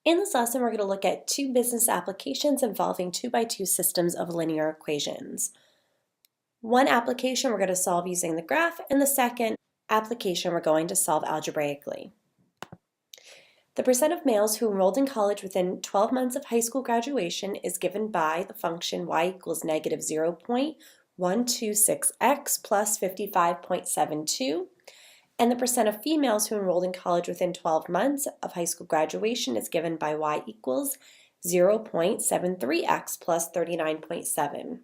In this lesson, we're going to look at two business applications involving 2x2 systems of linear equations. One application we're going to solve using the graph, and the second application we're going to solve algebraically. The percent of males who enrolled in college within 12 months of high school graduation is given by the function y equals negative 0.126x plus 55.72. And the percent of females who enrolled in college within 12 months of high school graduation is given by y equals 0.73x plus 39.7,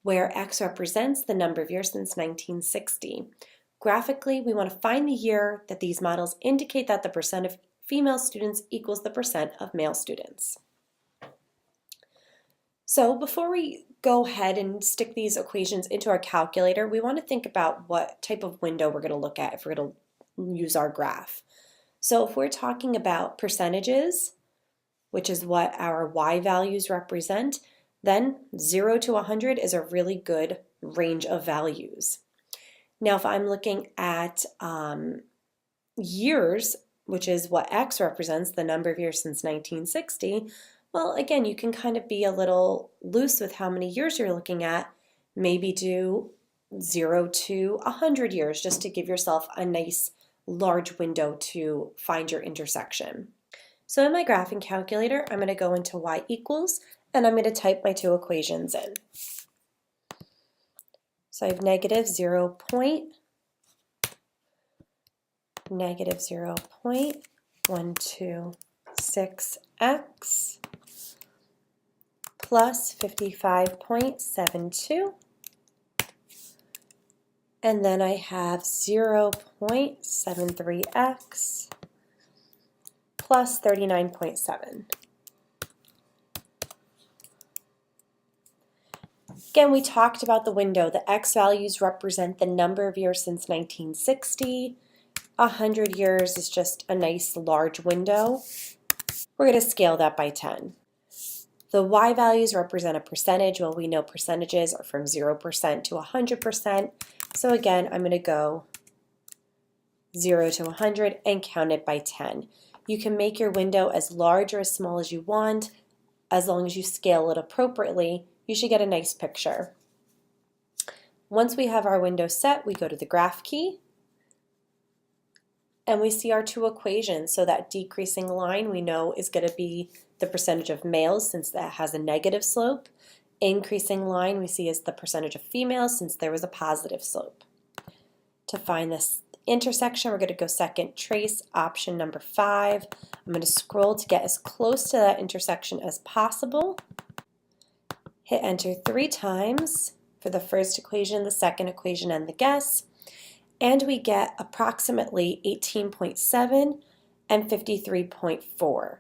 where x represents the number of years since 1960. Graphically, we want to find the year that these models indicate that the percent of female students equals the percent of male students. So before we go ahead and stick these equations into our calculator, we want to think about what type of window we're going to look at if we're going to use our graph. So if we're talking about percentages, which is what our y values represent, then 0 to 100 is a really good range of values. Now if I'm looking at years, which is what x represents, the number of years since 1960, well, again, you can kind of be a little loose with how many years you're looking at. Maybe do 0 to 100 years just to give yourself a nice large window to find your intersection. So in my graphing calculator, I'm going to go into y equals, and I'm going to type my two equations in. So I have negative 0.126x plus 55.72, and then I have 0.73x plus 39.7. Again, we talked about the window. The x values represent the number of years since 1960. 100 years is just a nice large window. We're going to scale that by 10. The y values represent a percentage. Well, we know percentages are from 0% to 100%. So again, I'm going to go 0 to 100 and count it by 10. You can make your window as large or as small as you want. As long as you scale it appropriately, you should get a nice picture. Once we have our window set, we go to the graph key, and we see our two equations. So that decreasing line we know is going to be the percentage of males, since that has a negative slope. Increasing line we see is the percentage of females, since there was a positive slope. To find this intersection, we're going to go second trace, option number 5. I'm going to scroll to get as close to that intersection as possible. Hit enter 3 times for the first equation, the second equation, and the guess. And we get approximately 18.7 and 53.4.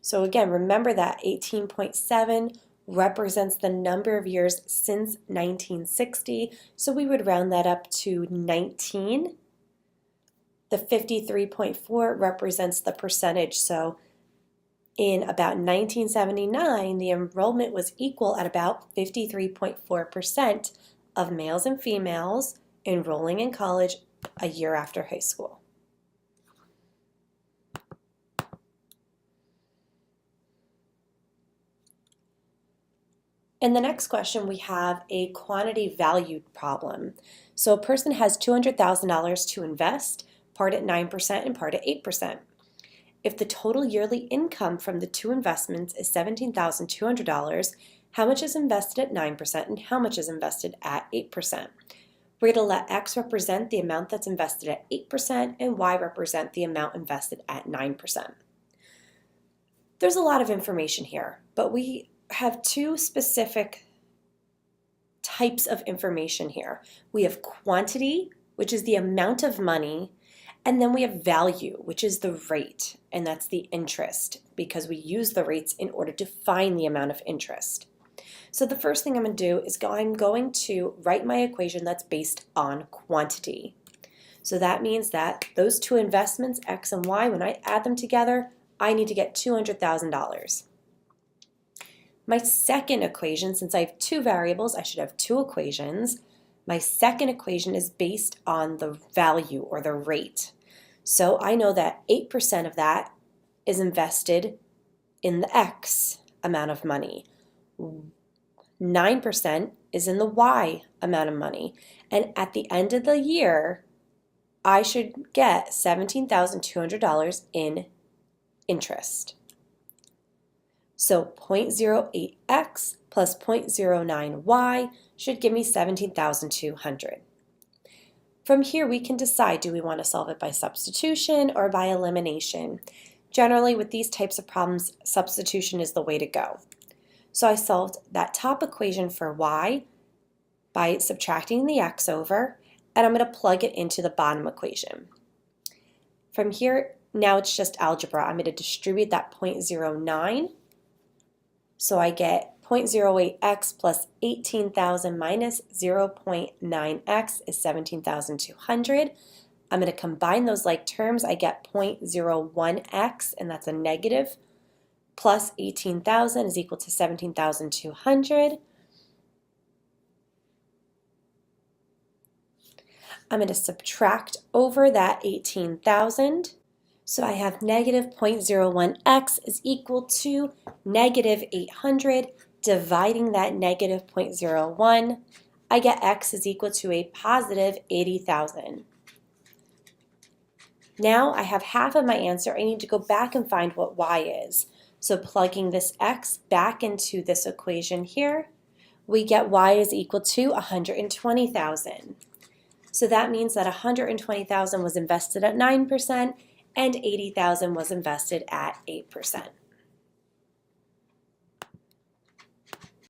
So again, remember that 18.7 represents the number of years since 1960, so we would round that up to 19. The 53.4 represents the percentage, so in about 1979, the enrollment was equal at about 53.4% of males and females enrolling in college a year after high school. In the next question, we have a quantity valued problem. So a person has $200,000 to invest, part at 9% and part at 8%. If the total yearly income from the two investments is $17,200, how much is invested at 9% and how much is invested at 8%? We're going to let x represent the amount that's invested at 8% and y represent the amount invested at 9%. There's a lot of information here, but we have two specific types of information here. We have quantity, which is the amount of money, and then we have value, which is the rate, and that's the interest, because we use the rates in order to find the amount of interest. So the first thing I'm going to do is I'm going to write my equation that's based on quantity. So that means that those two investments, x and y, when I add them together, I need to get $200,000. My second equation, since I have two variables, I should have two equations. My second equation is based on the value or the rate. So I know that 8% of that is invested in the X amount of money. 9% is in the Y amount of money. And at the end of the year, I should get $17,200 in interest. So 0.08x plus 0.09y should give me 17,200. From here, we can decide, do we want to solve it by substitution or by elimination? Generally, with these types of problems, substitution is the way to go. So I solved that top equation for y by subtracting the x over, and I'm going to plug it into the bottom equation. From here, now it's just algebra. I'm going to distribute that 0.09. So I get 0.08x plus 18,000 minus 0.9x is 17,200. I'm going to combine those like terms. I get 0.01x, and that's a negative, plus 18,000 is equal to 17,200. I'm going to subtract over that 18,000. So I have negative 0.01x is equal to negative 800. Dividing that negative 0.01, I get x is equal to a positive 80,000. Now I have half of my answer. I need to go back and find what y is. So plugging this x back into this equation here, we get y is equal to 120,000. So that means that 120,000 was invested at 9% and 80,000 was invested at 8%.